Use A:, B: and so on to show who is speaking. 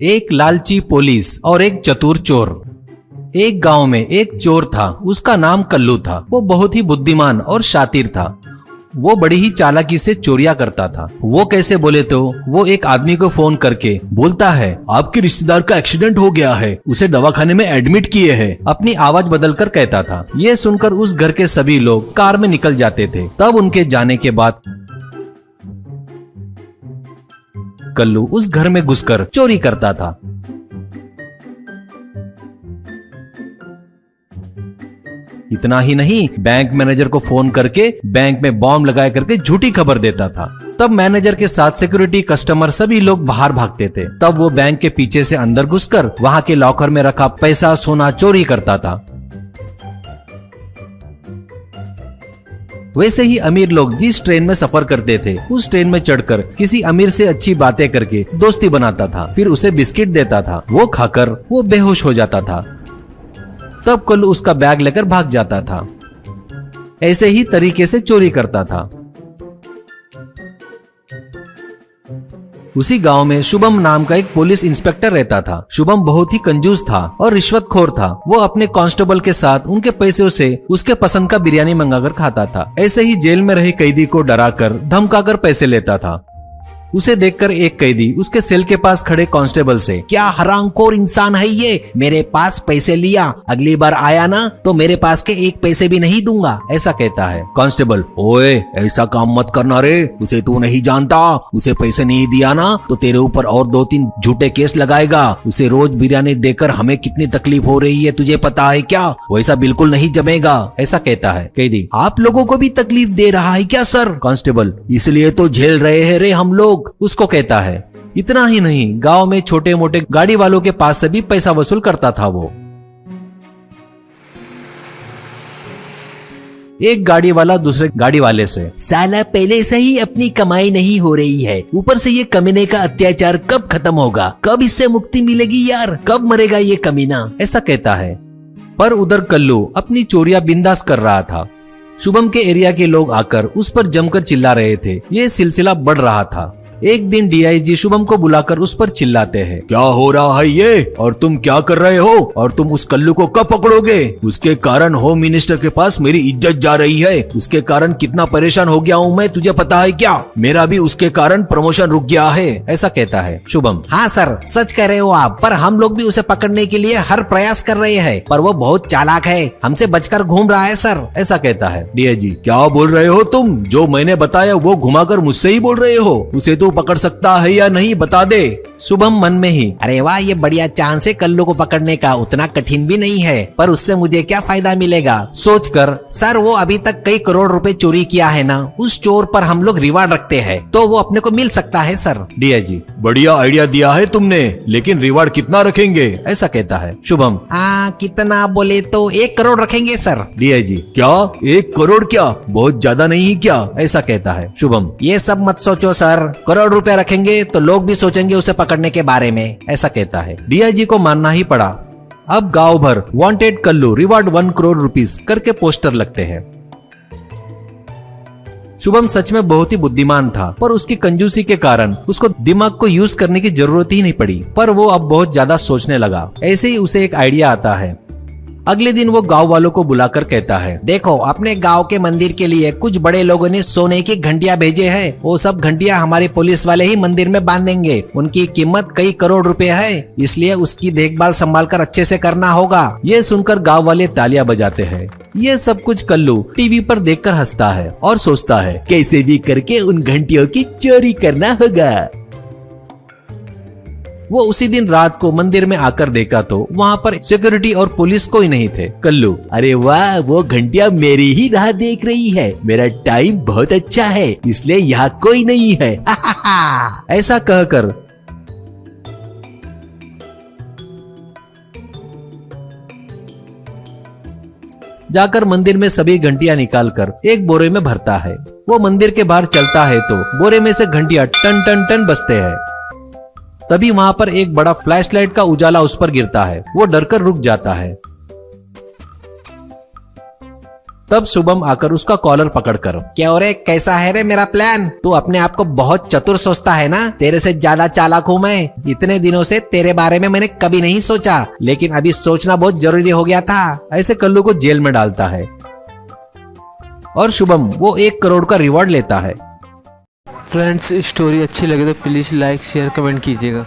A: एक लालची पुलिस और एक चतुर चोर। एक गांव में एक चोर था, उसका नाम कल्लू था। वो बहुत ही बुद्धिमान और शातिर था। वो बड़ी ही चालाकी से चोरियां करता था। वो कैसे बोले तो वो एक आदमी को फोन करके बोलता है, आपके रिश्तेदार का एक्सीडेंट हो गया है, उसे दवाखाने में एडमिट किए हैं। अपनी आवाज बदलकर कहता था। ये सुनकर उस घर के सभी लोग कार में निकल जाते थे। तब उनके जाने के बाद कल्लू उस घर में घुसकर चोरी करता था। इतना ही नहीं, बैंक मैनेजर को फोन करके बैंक में बॉम्ब लगाए करके झूठी खबर देता था। तब मैनेजर के साथ सिक्योरिटी, कस्टमर सभी लोग बाहर भागते थे। तब वो बैंक के पीछे से अंदर घुसकर वहां के लॉकर में रखा पैसा, सोना चोरी करता था। वैसे ही अमीर लोग जिस ट्रेन में सफर करते थे, उस ट्रेन में चढ़कर किसी अमीर से अच्छी बातें करके दोस्ती बनाता था, फिर उसे बिस्किट देता था। वो खाकर वो बेहोश हो जाता था। तब कल्लू उसका बैग लेकर भाग जाता था। ऐसे ही तरीके से चोरी करता था। उसी गांव में शुभम नाम का एक पुलिस इंस्पेक्टर रहता था। शुभम बहुत ही कंजूस था और रिश्वतखोर था। वो अपने कांस्टेबल के साथ उनके पैसों से उसके पसंद का बिरयानी मंगाकर खाता था। ऐसे ही जेल में रहे कैदी को डराकर, धमकाकर पैसे लेता था। उसे देखकर एक कैदी उसके सेल के पास खड़े कांस्टेबल से, क्या हरामखोर इंसान है ये, मेरे पास पैसे लिया, अगली बार आया ना तो मेरे पास के एक पैसे भी नहीं दूंगा, ऐसा कहता है। कांस्टेबल, ओए ऐसा काम मत करना रे, उसे तू नहीं जानता, उसे पैसे नहीं दिया ना तो तेरे ऊपर और 2-3 झूठे केस लगाएगा। उसे रोज बिरयानी देकर हमें कितनी तकलीफ हो रही है तुझे पता है क्या, वैसा बिल्कुल नहीं जमेगा, ऐसा कहता है। कैदी, आप लोगों को भी तकलीफ दे रहा है क्या सर? कांस्टेबल, इसलिए तो झेल रहे हैं रे हम लोग, उसको कहता है। इतना ही नहीं, गांव में छोटे मोटे गाड़ी वालों के पास से भी पैसा वसूल करता था वो। एक गाड़ी वाला दूसरे गाड़ी वाले से, साला पहले से ही अपनी कमाई नहीं हो रही है, ऊपर से ये कमीने का अत्याचार कब खत्म होगा, कब इससे मुक्ति मिलेगी यार, कब मरेगा ये कमीना, ऐसा कहता है। पर उधर कल्लू अपनी चोरियां बिंदास कर रहा था। शुभम के एरिया के लोग आकर उस पर जमकर चिल्ला रहे थे। ये सिलसिला बढ़ रहा था। एक दिन डीआईजी शुभम को बुलाकर उस पर चिल्लाते हैं, क्या हो रहा है ये, और तुम क्या कर रहे हो, और तुम उस कल्लू को कब पकड़ोगे? उसके कारण होम मिनिस्टर के पास मेरी इज्जत जा रही है, उसके कारण कितना परेशान हो गया हूँ मैं, तुझे पता है क्या? मेरा भी उसके कारण प्रमोशन रुक गया है, ऐसा कहता है शुभम। हाँ सर, सच कह रहे हो आप, पर हम लोग भी उसे पकड़ने के लिए हर प्रयास कर रहे हैं, पर वो बहुत चालाक है, हमसे बचकर घूम रहा है सर, ऐसा कहता है। डीआईजी, क्या बोल रहे हो तुम, जो मैंने बताया वो घुमाकर मुझसे ही बोल रहे हो, उसे तो पकड़ सकता है या नहीं बता दे। शुभम मन में ही, अरे वाह ये बढ़िया चांस है कल्लू को पकड़ने का, उतना कठिन भी नहीं है, पर उससे मुझे क्या फायदा मिलेगा, सोचकर, सर वो अभी तक कई करोड़ रुपए चोरी किया है ना, उस चोर पर हम लोग रिवार्ड रखते हैं तो वो अपने को मिल सकता है सर। डीआईजी, बढ़िया आइडिया दिया है तुमने, लेकिन रिवार्ड कितना रखेंगे, ऐसा कहता है। शुभम, कितना बोले तो 1 करोड़ रखेंगे सर। डीआईजी, क्या 1 करोड़, क्या बहुत ज्यादा नहीं क्या, ऐसा कहता है। शुभम, ये सब मत सोचो सर, करोड़ रुपया रखेंगे तो लोग भी सोचेंगे उसे पकड़ने के बारे में, ऐसा कहता है। डीआईजी को मानना ही पड़ा। अब गांव भर wanted Kallu, reward 1 crore rupees करके पोस्टर लगते हैं। शुभम सच में बहुत ही बुद्धिमान था, पर उसकी कंजूसी के कारण उसको दिमाग को यूज करने की जरूरत ही नहीं पड़ी, पर वो अब बहुत ज्यादा सोचने लगा। ऐसे ही उसे एक आइडिया आता है। अगले दिन वो गांव वालों को बुलाकर कहता है, देखो अपने गांव के मंदिर के लिए कुछ बड़े लोगों ने सोने की घंटियां भेजे हैं, वो सब घंटियां हमारे पुलिस वाले ही मंदिर में बांधेंगे, उनकी कीमत कई करोड़ रुपए है, इसलिए उसकी देखभाल संभाल कर अच्छे से करना होगा। ये सुनकर गांव वाले तालियां बजाते हैं। ये सब कुछ कल्लू टीवी पर देखकर हंसता है और सोचता है, कैसे भी करके उन घंटियों की चोरी करना होगा। वो उसी दिन रात को मंदिर में आकर देखा तो वहाँ पर सिक्योरिटी और पुलिस कोई नहीं थे। कल्लू, अरे वाह वो घंटियां मेरी ही राह देख रही है, मेरा टाइम बहुत अच्छा है, इसलिए यहाँ कोई नहीं है, ऐसा कहकर जाकर मंदिर में सभी घंटियां निकालकर एक बोरे में भरता है। वो मंदिर के बाहर चलता है तो बोरे में से घंटियां टन टन टन बजते हैं। तभी वहां पर एक बड़ा फ्लैशलाइट का उजाला उस पर गिरता है। वो डरकर रुक जाता है। तब शुभम आकर उसका कॉलर पकड़कर, क्या हो रे, कैसा है रे मेरा प्लान? तू अपने आप को बहुत चतुर सोचता है ना, तेरे से ज्यादा चालाक हूँ मैं। इतने दिनों से तेरे बारे में मैंने कभी नहीं सोचा, लेकिन अभी सोचना बहुत जरूरी हो गया था। ऐसे कल्लू को जेल में डालता है और शुभम वो 1 करोड़ का रिवॉर्ड लेता है।
B: फ्रेंड्स, स्टोरी अच्छी लगे तो प्लीज़ लाइक शेयर कमेंट कीजिएगा।